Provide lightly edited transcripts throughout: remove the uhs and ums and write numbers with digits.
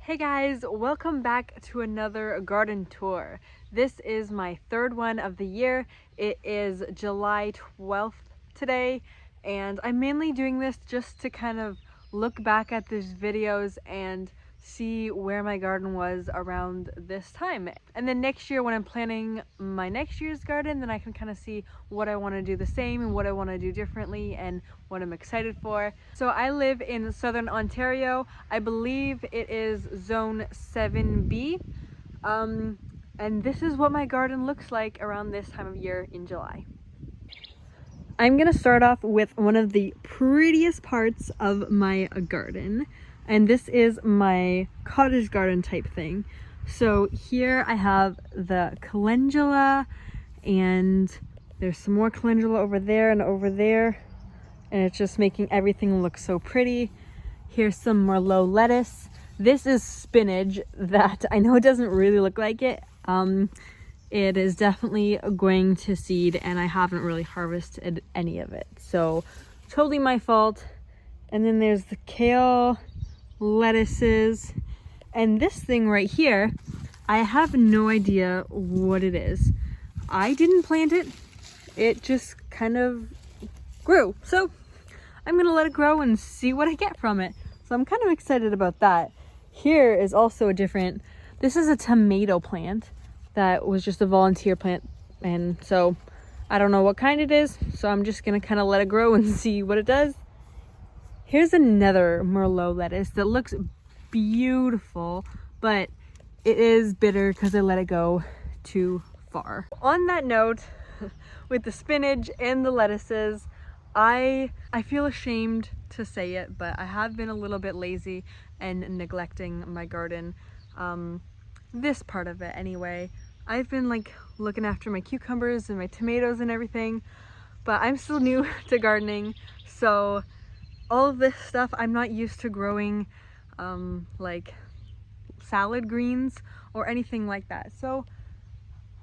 Hey guys, welcome back to another garden tour. This is my third one of the year. It is July 12th today, and I'm mainly doing this just to kind of look back at these videos and see where my garden was around this time. And then next year when I'm planning my next year's garden, then I can kind of see what I want to do the same and what I want to do differently and what I'm excited for. So I live in southern Ontario. I believe it is zone 7B. And this is what my garden looks like around this time of year in July. I'm gonna start off with one of the prettiest parts of my garden, and this is my cottage garden type thing. So here I have the calendula, and there's some more calendula over there and over there, and it's just making everything look so pretty. Here's some Merlot lettuce. This is spinach that I know it doesn't really look like it. It is definitely going to seed, and I haven't really harvested any of it, so totally my fault. And then there's the kale, lettuces, and this thing right here, I have no idea what it is. I didn't plant it, it just kind of grew, so I'm gonna let it grow and see what I get from it. So I'm kind of excited about that. Here is also a different, this is a tomato plant that was just a volunteer plant, and so I don't know what kind it is, so I'm just gonna kind of let it grow and see what it does. Here's another Merlot lettuce that looks beautiful, but it is bitter because I let it go too far. On that note, with the spinach and the lettuces, I feel ashamed to say it, but I have been a little bit lazy and neglecting my garden. This part of it anyway. I've been like looking after my cucumbers and my tomatoes and everything, but I'm still new to gardening, so all of this stuff I'm not used to growing, like salad greens or anything like that. So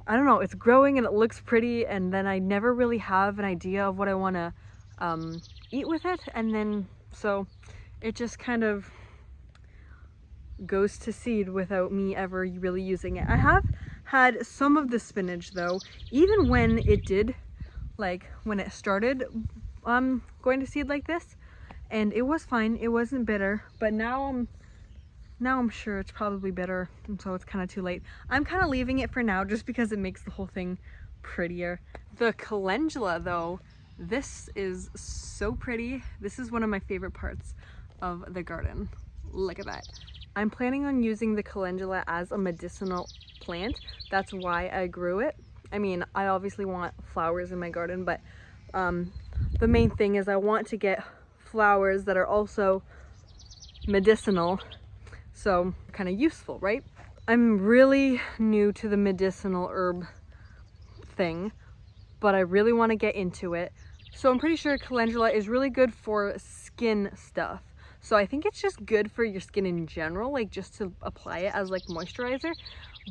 I don't know, it's growing and it looks pretty, and then I never really have an idea of what I want to eat with it, and then so it just kind of goes to seed without me ever really using it. I have had some of the spinach though, even when it did, like when it started going to seed like this, and it was fine, it wasn't bitter, but now I'm sure it's probably bitter, and so it's kind of too late. I'm kind of leaving it for now just because it makes the whole thing prettier. The calendula though, this is so pretty. This is one of my favorite parts of the garden. Look at that. I'm planning on using the calendula as a medicinal plant. That's why I grew it. I mean, I obviously want flowers in my garden, but the main thing is I want to get flowers that are also medicinal, so kind of useful, right? I'm really new to the medicinal herb thing, but I really want to get into it. So I'm pretty sure calendula is really good for skin stuff. So I think it's just good for your skin in general, like just to apply it as like moisturizer,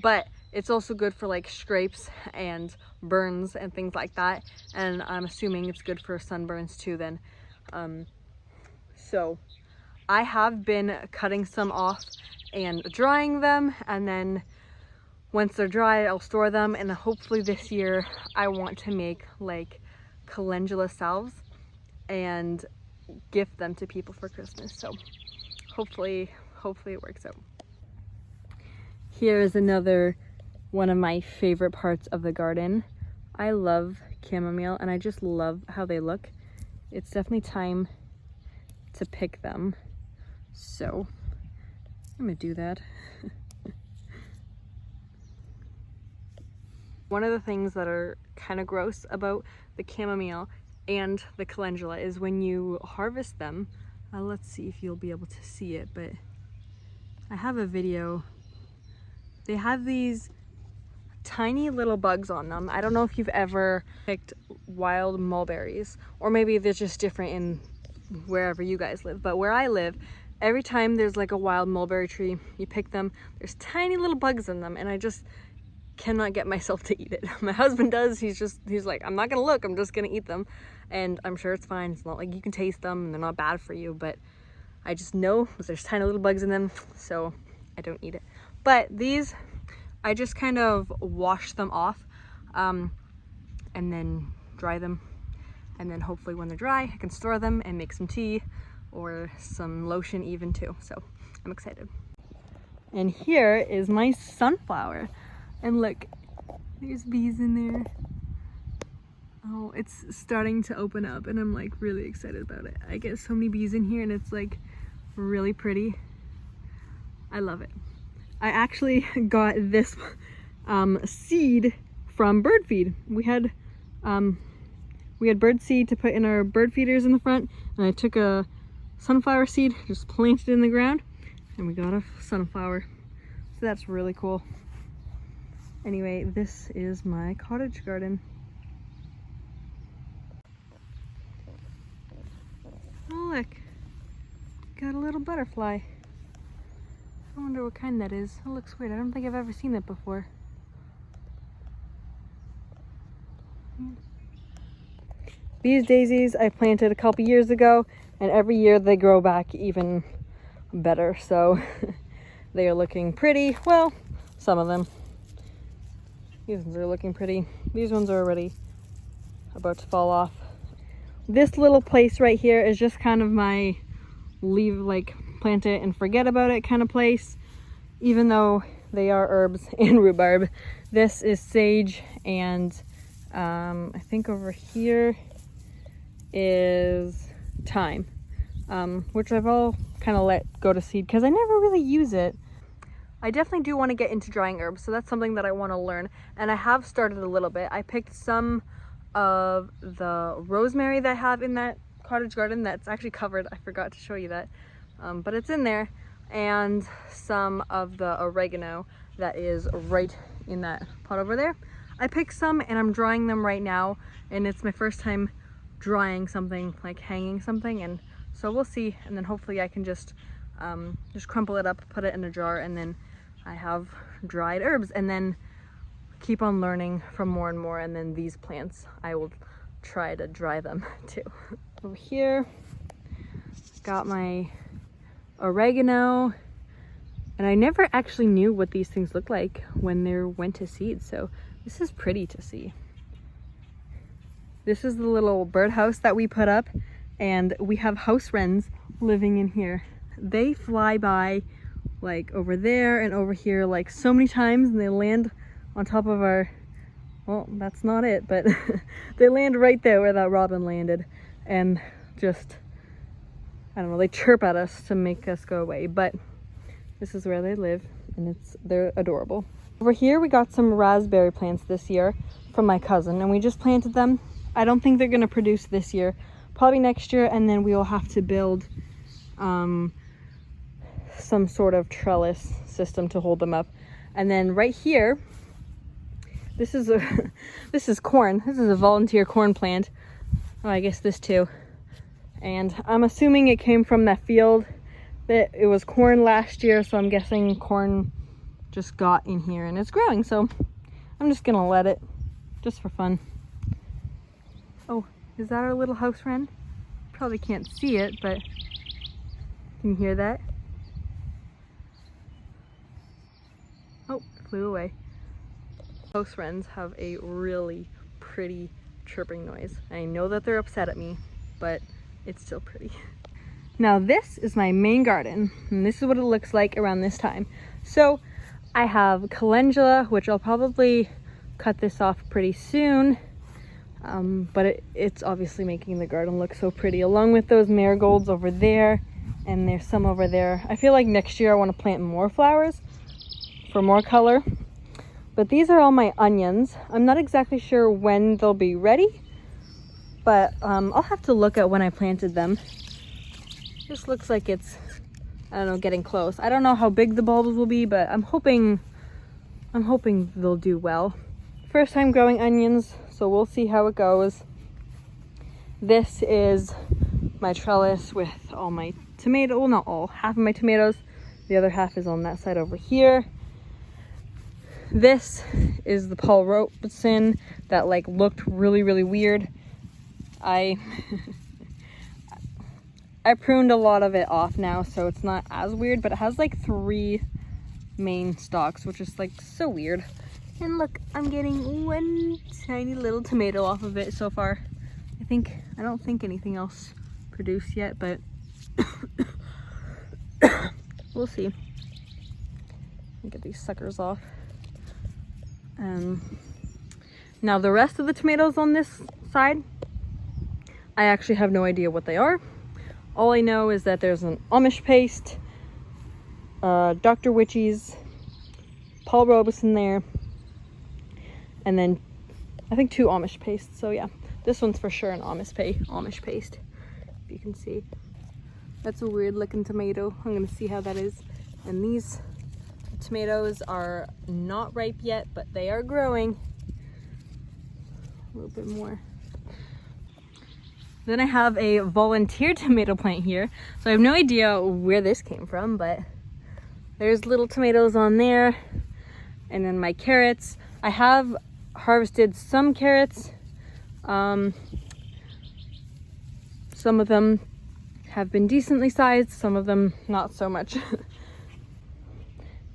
but it's also good for like scrapes and burns and things like that. And I'm assuming it's good for sunburns too then. So I have been cutting some off and drying them, and then once they're dry, I'll store them, and hopefully this year I want to make like calendula salves and gift them to people for Christmas. So hopefully it works out. Here is another one of my favorite parts of the garden. I love chamomile, and I just love how they look. It's definitely time to pick them, so I'm gonna do that. One of the things that are kind of gross about the chamomile and the calendula is when you harvest them, let's see if you'll be able to see it, but I have a video. They have these tiny little bugs on them. I don't know if you've ever picked wild mulberries, or maybe they're just different in wherever you guys live, but where I live, every time there's like a wild mulberry tree, you pick them, there's tiny little bugs in them, and I just cannot get myself to eat it. My husband does. He's like, I'm not gonna look, I'm just gonna eat them, and I'm sure it's fine. It's not like you can taste them and they're not bad for you, but I just know there's tiny little bugs in them, so I don't eat it. But these, I just kind of wash them off and then dry them. And then hopefully when they're dry, I can store them and make some tea or some lotion even too. So I'm excited. And here is my sunflower. And look, there's bees in there. Oh, it's starting to open up and I'm like really excited about it. I get so many bees in here and it's like really pretty. I love it. I actually got this seed from bird feed. We had bird seed to put in our bird feeders in the front, and I took a sunflower seed, just planted it in the ground, and we got a sunflower. So that's really cool. Anyway, this is my cottage garden. Oh look, got a little butterfly. I wonder what kind that is. It looks weird. I don't think I've ever seen it before. These daisies I planted a couple years ago, and every year they grow back even better. So they are looking pretty. Well, some of them. These ones are looking pretty. These ones are already about to fall off. This little place right here is just kind of my leave, like, plant it and forget about it kind of place, even though they are herbs and rhubarb. This is sage, and I think over here is thyme, which I've all kind of let go to seed because I never really use it. I definitely do want to get into drying herbs, so that's something that I want to learn, and I have started a little bit. I picked some of the rosemary that I have in that cottage garden that's actually covered. I forgot to show you that. But it's in there, and some of the oregano that is right in that pot over there. I picked some and I'm drying them right now, and it's my first time drying something, like hanging something, and so we'll see. And then hopefully I can just crumple it up, put it in a jar, and then I have dried herbs, and then keep on learning from more and more. And then these plants, I will try to dry them too. Over here, got my oregano, and I never actually knew what these things look like when they went to seed, so this is pretty to see. This is the little birdhouse that we put up, and we have house wrens living in here. They fly by like over there and over here like so many times, and they land on top of our, well, that's not it, but they land right there where that robin landed, and just, I don't know, they chirp at us to make us go away, but this is where they live, and they're adorable. Over here we got some raspberry plants this year from my cousin, and we just planted them. I don't think they're gonna produce this year, probably next year, and then we will have to build some sort of trellis system to hold them up. And then right here, this is corn. This is a volunteer corn plant. Oh, I guess this too. And I'm assuming it came from that field. That it was corn last year, so I'm guessing corn just got in here and it's growing. So I'm just gonna let it, just for fun. Oh, is that our little house wren? Probably can't see it, but can you hear that? Oh, it flew away. House wrens have a really pretty chirping noise. I know that they're upset at me, but it's still pretty. Now this is my main garden, and this is what it looks like around this time. So I have calendula, which I'll probably cut this off pretty soon, but it's obviously making the garden look so pretty, along with those marigolds over there, and there's some over there. I feel like next year I want to plant more flowers for more color. But these are all my onions. I'm not exactly sure when they'll be ready, but I'll have to look at when I planted them. This looks like it's, I don't know, getting close. I don't know how big the bulbs will be, but I'm hoping they'll do well. First time growing onions, so we'll see how it goes. This is my trellis with all my tomato, well, not all, half of my tomatoes. The other half is on that side over here. This is the Paul Robeson that like looked really, really weird. I pruned a lot of it off now, so it's not as weird, but it has like 3 main stalks, which is like so weird. And look, I'm getting one tiny little tomato off of it so far. I don't think anything else produced yet, but we'll see. Get these suckers off. Now the rest of the tomatoes on this side, I actually have no idea what they are. All I know is that there's an Amish paste, Dr. Witchy's, Paul Robeson there, and then I think 2 Amish pastes. So yeah, this one's for sure an Amish paste. If you can see, that's a weird looking tomato. I'm gonna see how that is. And these tomatoes are not ripe yet, but they are growing. A little bit more. Then I have a volunteer tomato plant here. So I have no idea where this came from, but there's little tomatoes on there. And then my carrots. I have harvested some carrots. Some of them have been decently sized, some of them not so much.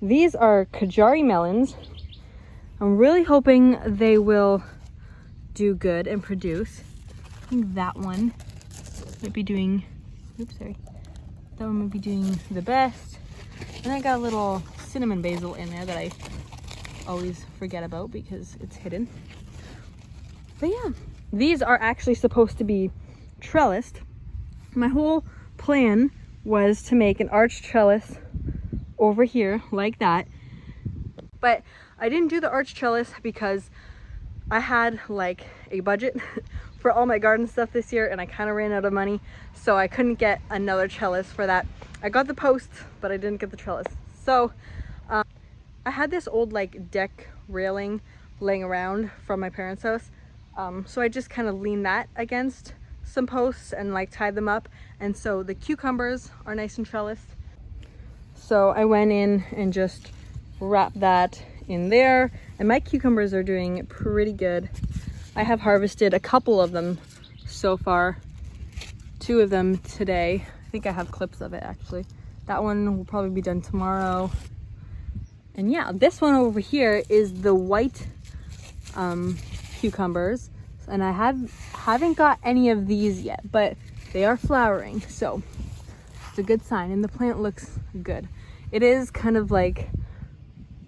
These are Kajari melons. I'm really hoping they will do good and produce. I think that one might be doing, that one might be doing the best. And I got a little cinnamon basil in there that I always forget about because it's hidden. But yeah, these are actually supposed to be trellised. My whole plan was to make an arch trellis over here like that, but I didn't do the arch trellis because I had like a budget for all my garden stuff this year and I kind of ran out of money, so I couldn't get another trellis for that. I got the posts, but I didn't get the trellis. So I had this old like deck railing laying around from my parents' house, so I just kind of leaned that against some posts and like tied them up, and so the cucumbers are nice and trellised. So I went in and just wrapped that in there, and my cucumbers are doing pretty good. I have harvested a couple of them so far, 2 of them today. I think I have clips of it actually. That one will probably be done tomorrow. And yeah, this one over here is the white cucumbers, and I haven't got any of these yet, but they are flowering, so it's a good sign, and the plant looks good. It is kind of like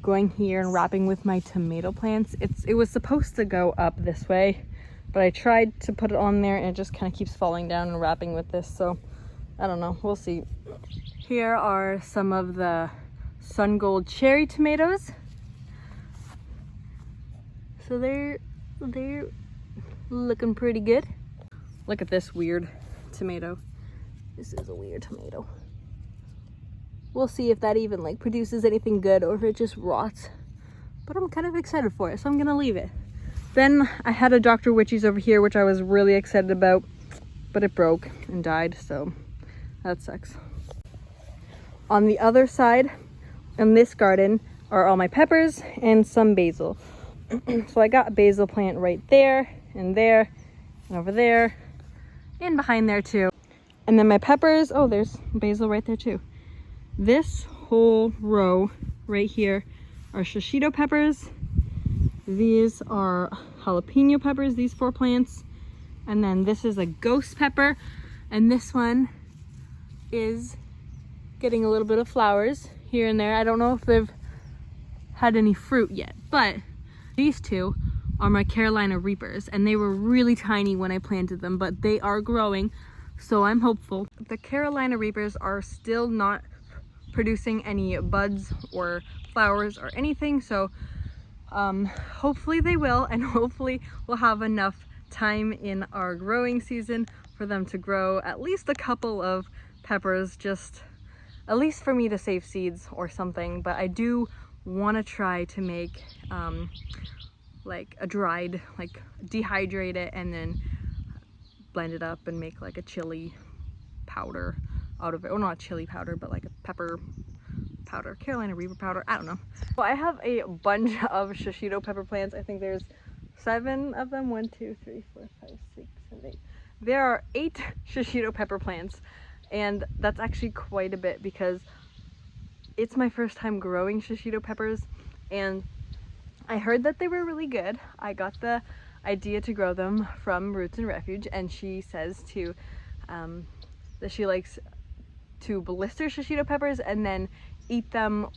going here and wrapping with my tomato plants. It was supposed to go up this way, but I tried to put it on there and it just kind of keeps falling down and wrapping with this, so I don't know, we'll see. Here are some of the sun gold cherry tomatoes. So they're looking pretty good. Look at this weird tomato. This is a weird tomato. We'll see if that even like produces anything good or if it just rots. But I'm kind of excited for it, so I'm gonna leave it. Then I had a Dr. Witchy's over here, which I was really excited about, but it broke and died, so that sucks. On the other side, in this garden, are all my peppers and some basil. So I got a basil plant right there and over there and behind there too. And then my peppers, oh, there's basil right there too. This whole row right here are shishito peppers. These are jalapeno peppers, these 4 plants. And then this is a ghost pepper. And this one is getting a little bit of flowers here and there. I don't know if they've had any fruit yet, but these 2 are my Carolina Reapers, and they were really tiny when I planted them, but they are growing, so I'm hopeful. The Carolina Reapers are still not producing any buds or flowers or anything, so hopefully they will, and hopefully we'll have enough time in our growing season for them to grow at least a couple of peppers, just at least for me to save seeds or something. But I do want to try to make like a dried, like dehydrate it and then blend it up and make like a chili powder out of it. Well, not chili powder, but like a pepper powder, Carolina Reaper powder, I don't know. Well, I have a bunch of shishito pepper plants. I think there's 7 of them. 1, 2, 3, 4, 5, 6, 7, 8. There are 8 shishito pepper plants, and that's actually quite a bit because it's my first time growing shishito peppers, and I heard that they were really good. I got the idea to grow them from Roots and Refuge, and she says to that she likes to blister shishito peppers and then eat them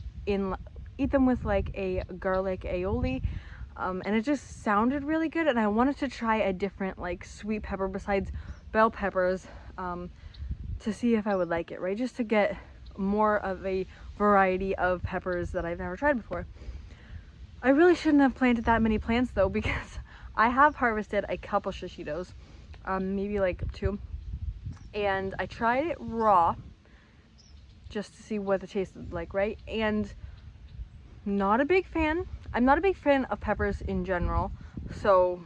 with like a garlic aioli, and it just sounded really good, and I wanted to try a different like sweet pepper besides bell peppers, to see if I would like it, right? Just to get more of a variety of peppers that I've never tried before. I really shouldn't have planted that many plants though, because I have harvested a couple shishitos, maybe like 2, and I tried it raw just to see what it tasted like, right? And not a big fan. I'm not a big fan of peppers in general, so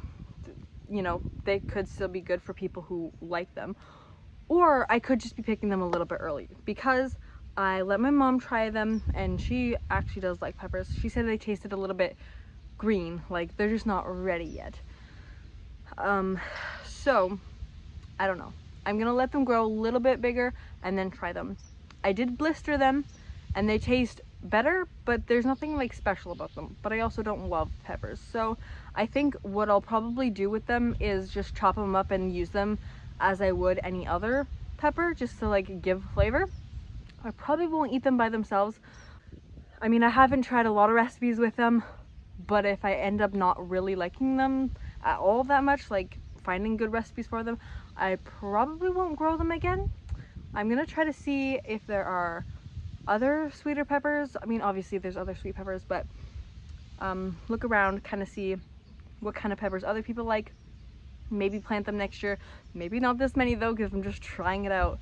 you know, they could still be good for people who like them. Or I could just be picking them a little bit early, because I let my mom try them, and she actually does like peppers. She said they tasted a little bit green, like they're just not ready yet. So I don't know. I'm gonna let them grow a little bit bigger and then try them. I did blister them and they taste better, but there's nothing like special about them. But I also don't love peppers, so I think what I'll probably do with them is just chop them up and use them as I would any other pepper, just to like give flavor. I probably won't eat them by themselves. I mean, I haven't tried a lot of recipes with them, but if I end up not really liking them at all that much, like finding good recipes for them, I probably won't grow them again. I'm gonna try to see if there are other sweeter peppers. I mean, obviously there's other sweet peppers, but look around, kind of see what kind of peppers other people like. Maybe plant them next year. Maybe not this many though, because I'm just trying it out.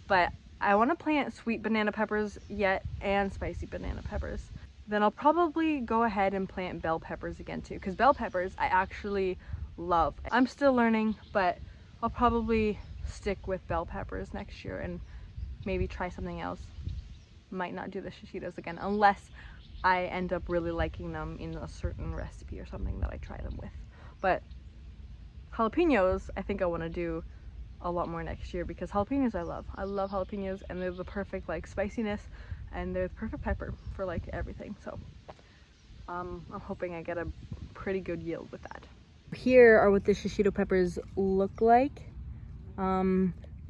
But I want to plant sweet banana peppers yet, and spicy banana peppers. Then I'll probably go ahead and plant bell peppers again too, because bell peppers I actually love. I'm still learning, but I'll probably stick with bell peppers next year and maybe try something else. Might not do the shishitos again unless I end up really liking them in a certain recipe or something that I try them with. But jalapenos, I think I want to do a lot more next year, because jalapenos I love. I love jalapenos, and they're the perfect like spiciness, and they're the perfect pepper for like everything. So I'm hoping I get a pretty good yield with that. Here are what the shishito peppers look like.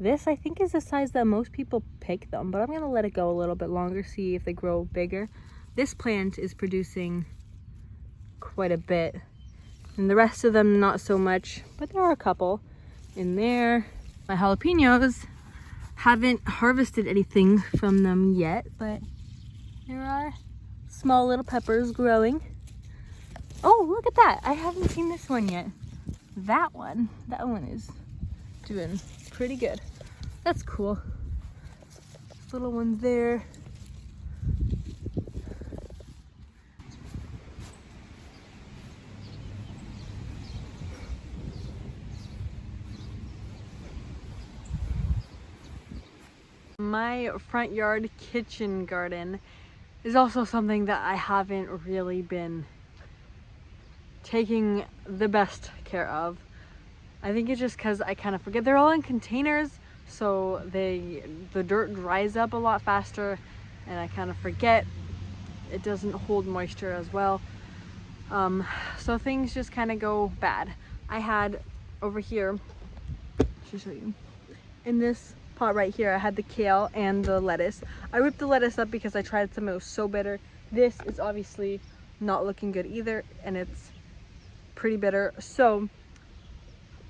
This I think is the size that most people pick them, but I'm gonna let it go a little bit longer, see if they grow bigger. This plant is producing quite a bit, and the rest of them not so much, but there are a couple in there. My jalapenos, haven't harvested anything from them yet, but there are small little peppers growing. Oh, look at that. I haven't seen this one yet. That one is doing pretty good. That's cool. This little one there. My front yard kitchen garden is also something that I haven't really been taking the best care of. I think it's just because I kind of forget. They're all in containers, so the dirt dries up a lot faster, and I kind of forget. It doesn't hold moisture as well, so things just kind of go bad. I had over here, I should show you, in this pot right here, I had the kale and the lettuce. I ripped the lettuce up because I tried some, it was so bitter. This is obviously not looking good either, and it's pretty bitter, so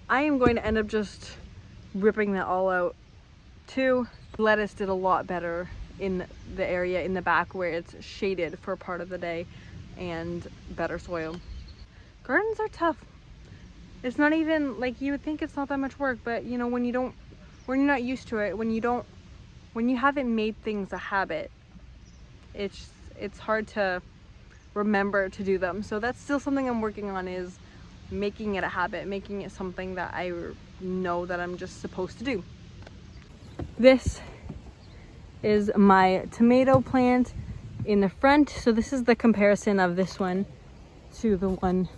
I am going to end up just ripping that all out too. Lettuce did a lot better in the area in the back where it's shaded for part of the day, and better soil. Gardens are tough. It's not even like, you would think it's not that much work, but you know, when you're not used to it, when you haven't made things a habit, it's hard to remember to do them. So that's still something I'm working on, is making it a habit, making it something that I know that I'm just supposed to do. This is my tomato plant in the front. So this is the comparison of this one to the one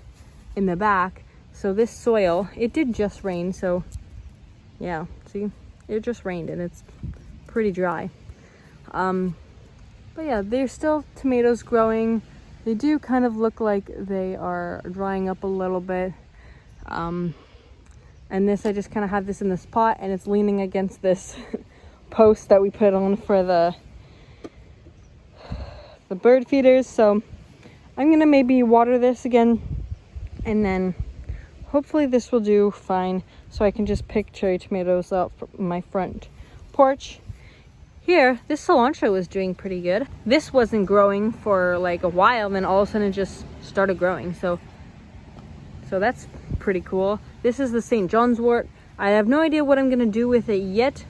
in the back. So this soil, it did just rain, so yeah, see, it just rained and it's pretty dry. But yeah, they're still tomatoes growing. They do kind of look like they are drying up a little bit. And this, I just kind of have this in this pot and it's leaning against this post that we put on for the bird feeders. So I'm gonna maybe water this again, and then hopefully this will do fine, so I can just pick cherry tomatoes out from my front porch. Here, this cilantro is doing pretty good. This wasn't growing for like a while, then all of a sudden it just started growing. So that's pretty cool. This is the St. John's wort. I have no idea what I'm gonna do with it yet.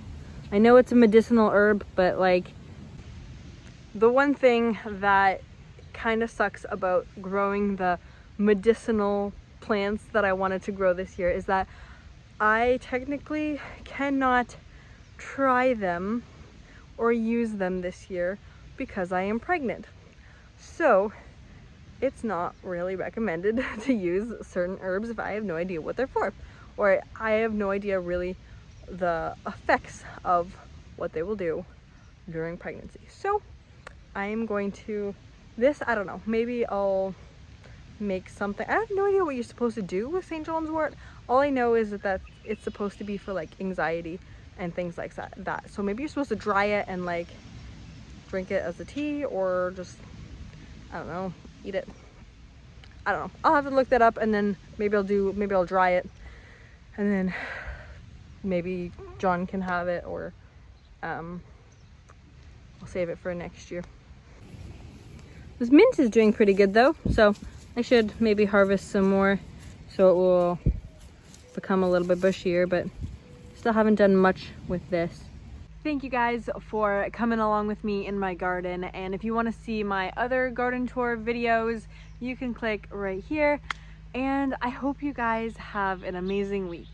I know it's a medicinal herb, but like, the one thing that kind of sucks about growing the medicinal plants that I wanted to grow this year is that I technically cannot try them or use them this year because I am pregnant. So it's not really recommended to use certain herbs if I have no idea what they're for, or I have no idea really the effects of what they will do during pregnancy. So I'm going to, I don't know, maybe I'll make something. I have no idea what you're supposed to do with St. John's wort. All I know is that it's supposed to be for like anxiety and things like that. So maybe you're supposed to dry it and like drink it as a tea, or just, I don't know, eat it. I don't know. I'll have to look that up, and then maybe I'll dry it, and then maybe John can have it, or I'll save it for next year. This mint is doing pretty good though, so I should maybe harvest some more so it will become a little bit bushier, but still haven't done much with this. Thank you guys for coming along with me in my garden, and if you want to see my other garden tour videos, you can click right here, and I hope you guys have an amazing week.